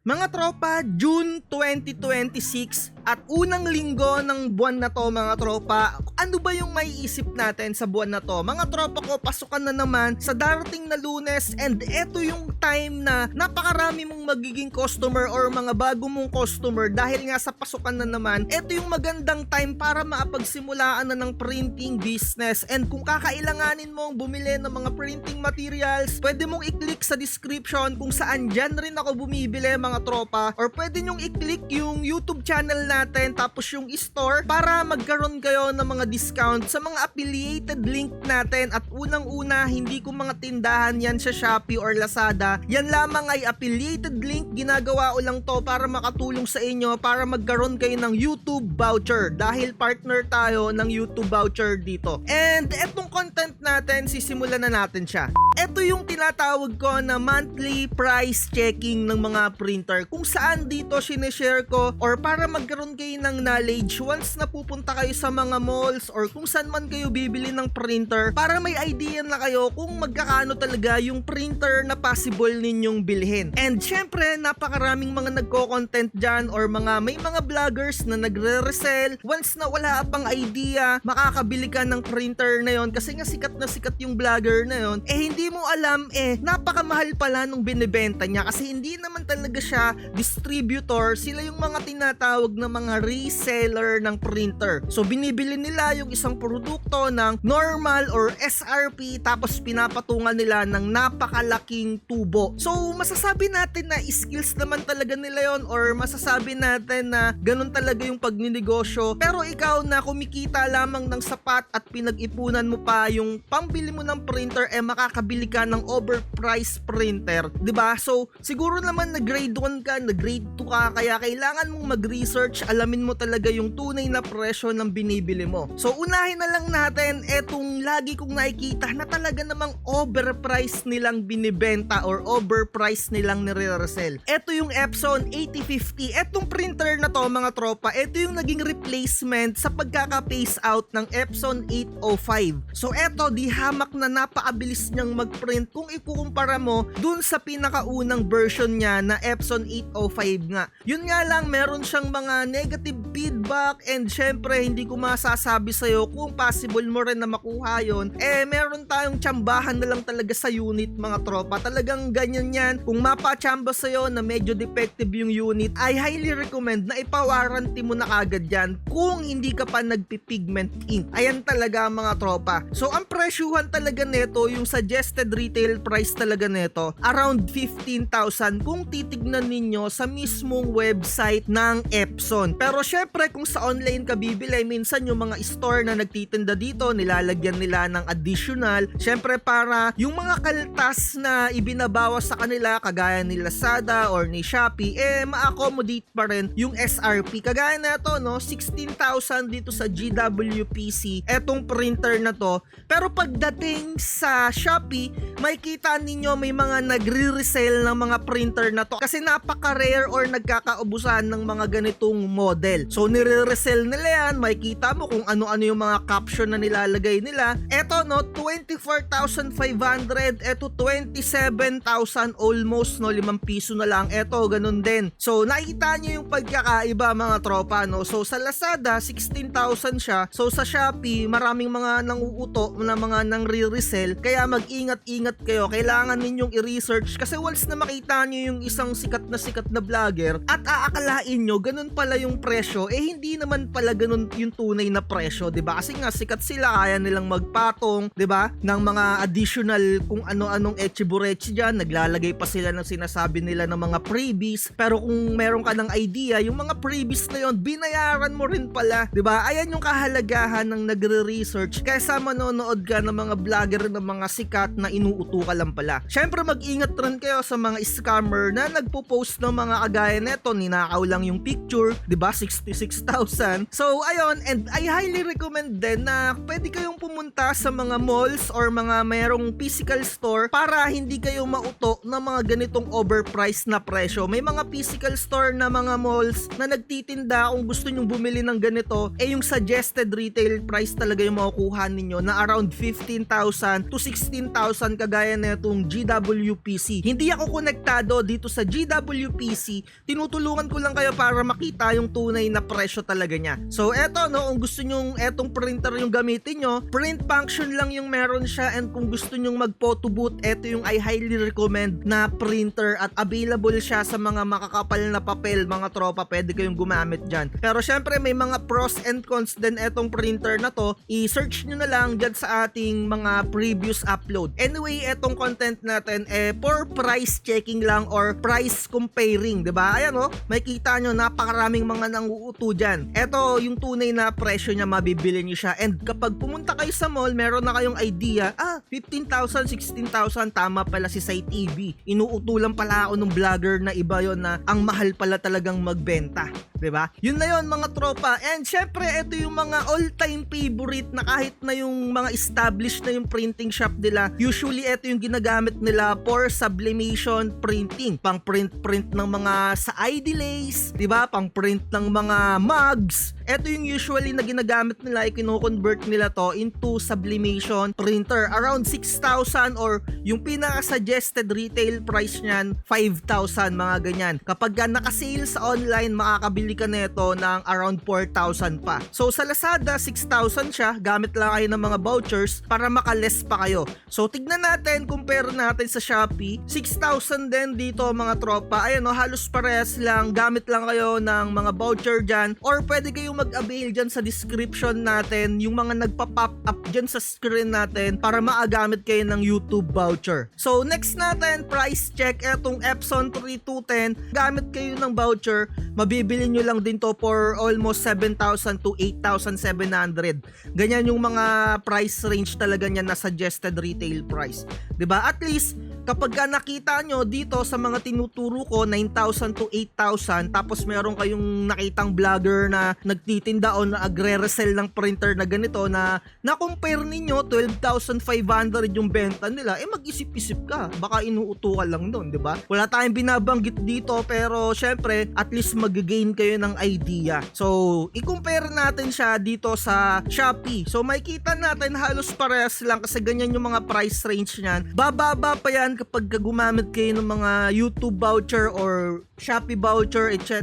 Mga tropa, June 2026 at unang linggo ng buwan na to mga tropa. Ano ba yung maiisip natin sa buwan na to? Mga tropa ko, pasukan na naman sa darating na Lunes and eto yung time na napakarami mong magiging customer or mga bago mong customer dahil nga sa pasukan na naman. Eto yung magandang time para maapagsimulaan na ng printing business, and kung kakailanganin mong bumili ng mga printing materials, pwede mong i-click sa description kung saan dyan rin ako bumibili mga tropa, or pwede nyong i-click yung YouTube channel natin tapos yung store para magkaroon kayo ng mga discount sa mga affiliated link natin. At unang-una, hindi ko mga tindahan yan sa Shopee or Lazada, yan lamang ay affiliated link. Ginagawa ko lang to para makatulong sa inyo para magkaroon kayo ng YouTube voucher dahil partner tayo ng YouTube voucher dito. And etong content natin, sisimulan na natin siya. Ito yung tinatawag ko na monthly price checking ng mga printer, kung saan dito sinishare ko or para magkaroon kayo ng knowledge once na pupunta kayo sa mga malls or kung saan man kayo bibili ng printer, para may idea na kayo kung magkakano talaga yung printer na possible ninyong bilhin. And syempre, napakaraming mga nagko-content dyan or may mga vloggers na nagre-resell. Once na wala pang idea, makakabili ka ng printer na yon kasi nga sikat na sikat yung vlogger na yon, hindi mo alam napakamahal pala nung binibenta niya kasi hindi naman talaga siya distributor. Sila yung mga tinatawag na mga reseller ng printer. So binibili nila yung isang produkto ng normal or SRP tapos pinapatungan nila ng napakalaking tubo. So masasabi natin na skills naman talaga nila yon, or masasabi natin na ganun talaga yung pagninegosyo. Pero ikaw na kumikita lamang ng sapat at pinag-ipunan mo pa yung pambili mo ng printer, makakabili ka ng overpriced printer, 'di ba? So siguro naman na grade 1 ka, na grade 2 ka, kaya kailangan mong mag-research, alamin mo talaga yung tunay na presyo ng binibili mo. So unahin na lang natin etong lagi kong nakikita na talaga namang overpriced nilang binibenta or overpriced nilang nire-resell. Ito yung Epson 8050. Etong printer na to mga tropa, ito yung naging replacement sa pagkaka-phase out ng Epson 805. So eto, di hamak na napakabilis niyang mag-print kung ikukumpara mo dun sa pinakaunang version niya na Epson 805 nga. Yun nga lang, meron siyang mga negative feedback, and syempre hindi ko masasabi sa'yo kung possible mo rin na makuha yun. Meron tayong tsambahan na lang talaga sa unit mga tropa. Talagang ganyan yan. Kung mapachamba sa'yo na medyo defective yung unit, I highly recommend na ipawarranty mo na kagad yan kung hindi ka pa nagpipigment ink. Ayan talaga mga tropa. So ang presyuhan talaga neto, yung suggested retail price talaga neto, around 15,000 kung titignan ninyo sa mismong website ng Epson. Pero syempre kung sa online ka bibili, minsan yung mga store na nagtitinda dito, nilalagyan nila ng additional, syempre para yung mga kaltas na ibinabawas sa kanila kagaya ni Lazada or ni Shopee, ma-accommodate pa rin yung SRP. Kagaya na to, no, 16,000 dito sa GWPC etong printer na to. Pero pagdating sa Shopee, makikita ninyo may mga nagre-resell ng mga printer na to kasi napaka-rare or nagkakaubusan ng mga ganitong model. So nire-resell nila yan, makikita mo kung ano-ano yung mga caption na nilalagay nila. Eto, no, 24,500, eto 27,000 almost, no, 5 piso na lang. Eto, ganun din. So nakikita nyo yung pagkakaiba mga tropa, no. So sa Lazada 16,000 siya. So sa Shopee maraming mga nanguuto na mga nang re-resell, kaya mag-ingat-ingat kayo. Kailangan ninyong i-research kasi once na makita nyo yung isang sikat na vlogger at aakalain nyo ganun pala yung presyo, hindi naman pala ganun yung tunay na presyo, 'di ba? Kasi nga sikat sila, kaya nilang magpatong, 'di ba, ng mga additional kung ano-anong etchiburechi diyan, naglalagay pa sila ng sinasabi nila ng mga freebies. Pero kung meron ka ng idea, yung mga freebies na yon binayaran mo rin pala, 'di ba? Ayan yung kahalagahan ng nagre-research kaysa manonood ka ng mga vlogger ng mga sikat na inuuto ka lang pala. Syempre mag-ingat rin kayo sa mga scammer na nagpo-post ng mga kagaya neto, ninakaw lang yung picture 'di ba? 66,000. So ayun, and I highly recommend din na pwede kayong pumunta sa mga malls or mga mayroong physical store para hindi kayo mauto ng mga ganitong overpriced na presyo. May mga physical store na mga malls na nagtitinda kung gusto nyong bumili ng ganito, yung suggested retail price talaga yung makukuha ninyo na around 15,000 to 16,000 kagaya na itong GWPC. Hindi ako konektado dito sa GWPC, tinutulungan ko lang kayo para makita yung tunay na presyo talaga niya. So eto no, kung gusto nyong etong printer yung gamitin nyo, print function lang yung meron siya, and kung gusto nyong mag photo booth, eto yung I highly recommend na printer at available siya sa mga makakapal na papel, mga tropa, pwede kayong gumamit dyan. Pero syempre may mga pros and cons din etong printer na to, i-search nyo na lang dyan sa ating mga previous upload. Anyway, etong content natin for price checking lang or price comparing, 'di ba? Ayan oh, makikita nyo napakaraming mga nanguuto dyan. Eto yung tunay na presyo niya, mabibili nyo siya, and kapag pumunta kayo sa mall, meron na kayong idea, 15,000, 16,000, tama pala si Sai TV. Inuuto lang pala ako ng vlogger na iba yon na ang mahal pala talagang magbenta. 'Di ba? Yun na yon mga tropa. And syempre, ito yung mga all-time favorite na kahit na yung mga established na yung printing shop nila, usually ito yung ginagamit nila for sublimation printing. Pang print ng mga sa ID lace, 'di ba? Pang print ng mga mugs. Ito yung usually na ginagamit nila, i-convert nila to into sublimation printer. Around 6,000 or yung pinaka-suggested retail price niyan, 5,000, mga ganyan. Kapag naka-sale sa online, makakabili ka nito ng around 4,000 pa. So sa Lazada, 6,000 siya, gamit lang kayo ng mga vouchers para makaless pa kayo. So tignan natin, compare natin sa Shopee, 6,000 din dito mga tropa. Ayan o, halos parehas lang, gamit lang kayo ng mga voucher dyan, or pwede kayong mag-avail dyan sa description natin, yung mga nagpa-pop up dyan sa screen natin para maagamit kayo ng YouTube voucher. So next natin, price check, etong Epson 3210, gamit kayo ng voucher, mabibili nyo lang din to for almost 7,000 to 8,700. Ganyan yung mga price range talaga niya na suggested retail price. 'Di ba? At least kapag nakita nyo dito sa mga tinuturo ko, 9,000 to 8,000, tapos meron kayong nakitang vlogger na nagtitinda o na agre-resell ng printer na ganito na na-compare ninyo, 12,500 yung benta nila, mag-isip-isip ka, baka inuuto ka lang doon, di ba? Wala tayong binabanggit dito, pero syempre, at least mag-gain kayo ng idea. So, i-compare natin siya dito sa Shopee. So, makikita natin halos parehas lang kasi ganyan yung mga price range niyan. Bababa pa yan kapag gumamit kayo ng mga YouTube voucher or Shopee voucher, etc.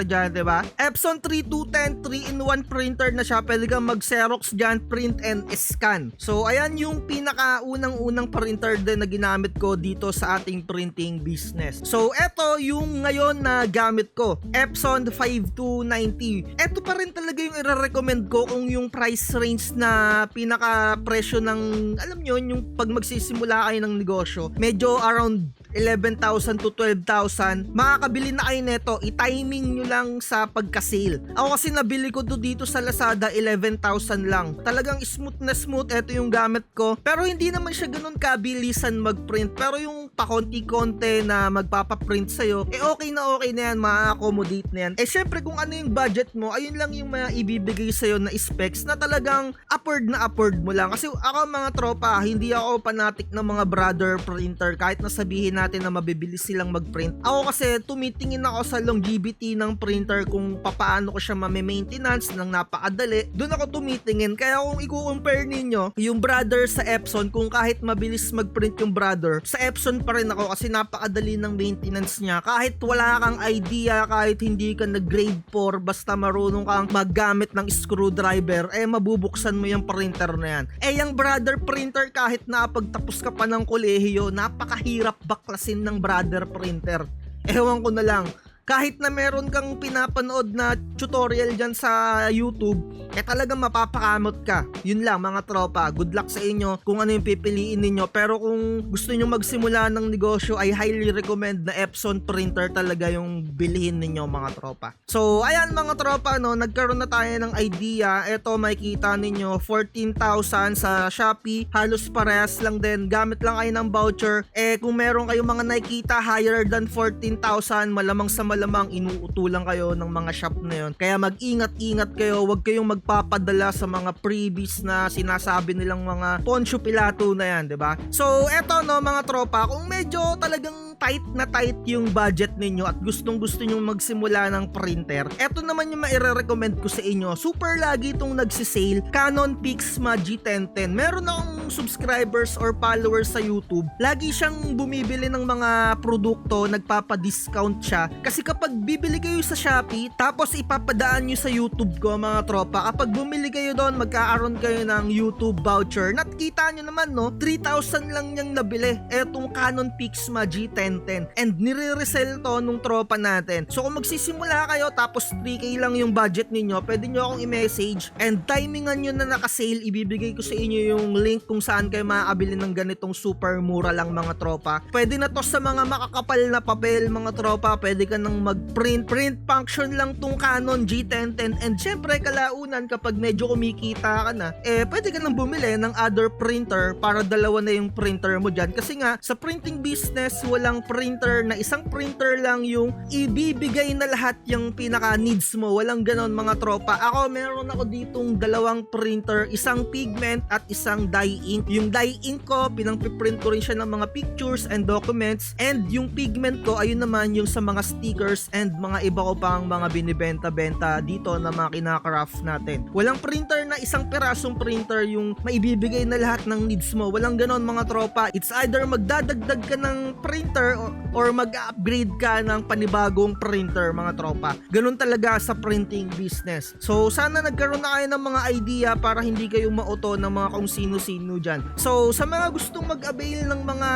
dyan, diba? Epson 3210 3-in-1 printer na siya. Pwede kang mag-Xerox dyan, print and scan. So, ayan yung pinaka-unang printer din na ginamit ko dito sa ating printing business. So, eto yung ngayon na gamit ko, Epson 5290. Eto pa rin talaga yung i-recommend ko kung yung price range na pinaka-presyo ng, alam nyo, yung pag magsisimula kayo ng negosyo, medyo around 11,000 to 12,000, makakabili na kayo neto. I-timing nyo lang sa pagka-sale. Ako kasi nabili ko dito sa Lazada, 11,000 lang. Talagang smooth na smooth, eto yung gamit ko. Pero hindi naman siya ganun kabilisan mag-print. Pero yung pakonti-konti na magpapaprint sa'yo, okay na yan, ma-accommodate na yan. Syempre kung ano yung budget mo, ayun lang yung ibibigay sa'yo na specs na talagang upward mo lang. Kasi ako mga tropa, hindi ako fanatic ng mga brother printer kahit nasabihin natin na mabibili silang mag-print. Ako kasi tumitingin ako sa longevity ng printer, kung paano ko siya ma-maintenance ng napakadali. Doon ako tumitingin. Kaya kung i-compare ninyo yung brother sa Epson, kung kahit mabilis mag-print yung brother, sa Epson pa rin ako kasi napakadali ng maintenance niya. Kahit wala kang idea, kahit hindi ka nag-grade 4, basta marunong kang maggamit ng screwdriver, mabubuksan mo yung printer na yan. Yung brother printer, kahit napagtapos ka pa ng kolehiyo, napakahirap baklasin ng brother printer. Ewan ko na lang. Kahit na meron kang pinapanood na tutorial dyan sa YouTube, talagang mapapakamot ka. Yun lang mga tropa, good luck sa inyo kung ano yung pipiliin ninyo. Pero kung gusto nyo magsimula ng negosyo, I highly recommend na Epson printer talaga yung bilhin ninyo mga tropa. So ayan mga tropa, no, nagkaroon na tayo ng idea. Ito makikita ninyo, 14,000 sa Shopee, halos parehas lang din. Gamit lang kayo ng voucher. Kung meron kayong mga nakikita higher than 14,000, malamang sa malamang inuutulan kayo ng mga shop na yon. Kaya mag-ingat-ingat kayo, huwag kayong magpapadala sa mga freebies na sinasabi nilang mga Poncio Pilato na yan, 'di ba? So eto no mga tropa, kung medyo talagang tight na tight yung budget ninyo at gustong gusto nyo magsimula ng printer, eto naman yung maire-recommend ko sa inyo. Super lagi itong nagsisale, Canon PIXMA G1010. Meron akong subscribers or followers sa YouTube, lagi siyang bumibili ng mga produkto, nagpapa-discount siya. Kasi kapag bibili kayo sa Shopee, tapos ipapadaan nyo sa YouTube ko mga tropa, kapag bumili kayo doon, magkaaroon kayo ng YouTube voucher. Nakita nyo naman no, 3,000 lang niyang nabili etong Canon PIXMA G1010 and nire-resell to nung tropa natin. So kung magsisimula kayo tapos 3K lang yung budget ninyo, pwede nyo akong i-message and timingan nyo na naka-sale, ibibigay ko sa inyo yung link kung saan kayo makakabili ng ganitong super mura lang mga tropa. Pwede na to sa mga makakapal na papel mga tropa, pwede ka nang mag-print function lang tong Canon G1010 and syempre kalaunan kapag medyo kumikita ka na, pwede ka nang bumili ng other printer para dalawa na yung printer mo dyan. Kasi nga sa printing business, walang printer na isang printer lang yung ibibigay na lahat yung pinaka needs mo. Walang ganon mga tropa. Ako meron ako ditong dalawang printer, isang pigment at isang dye ink. Yung dye ink ko, pinang-print ko rin siya ng mga pictures and documents, and yung pigment ko, ayun naman yung sa mga stickers and mga iba ko pang mga binibenta-benta dito na mga kinaka-craft natin. Walang printer na isang pirasong printer yung maibibigay na lahat ng needs mo. Walang ganon mga tropa. It's either magdadagdag ka ng printer or mag-upgrade ka ng panibagong printer mga tropa. Ganun talaga sa printing business. So sana nagkaroon na kayo ng mga idea para hindi kayo mauto ng mga kung sino-sino dyan. So sa mga gustong mag-avail ng mga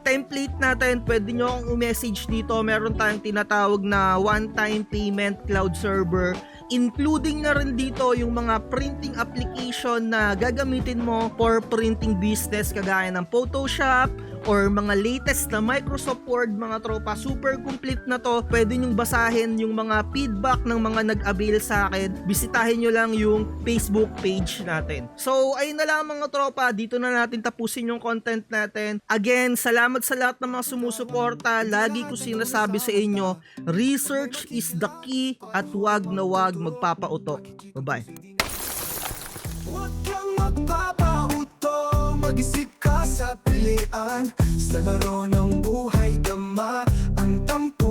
template natin, pwede nyo akong i-message dito. Meron tayong tinatawag na one-time payment cloud server, including na rin dito yung mga printing application na gagamitin mo for printing business kagaya ng Photoshop or mga latest na Microsoft Word mga tropa. Super complete na to. Pwede nyong basahin yung mga feedback ng mga nag-avail sa akin. Bisitahin nyo lang yung Facebook page natin. So ayun na lang mga tropa, dito na natin tapusin yung content natin. Again, salamat sa lahat ng mga sumusuporta. Lagi ko sinasabi sa inyo, research is the key at wag na wag magpapauto. Bye-bye. Huwag kang magpapauto, mag-isip ka sa pilian. Sa laro ng buhay, dama ang tampo.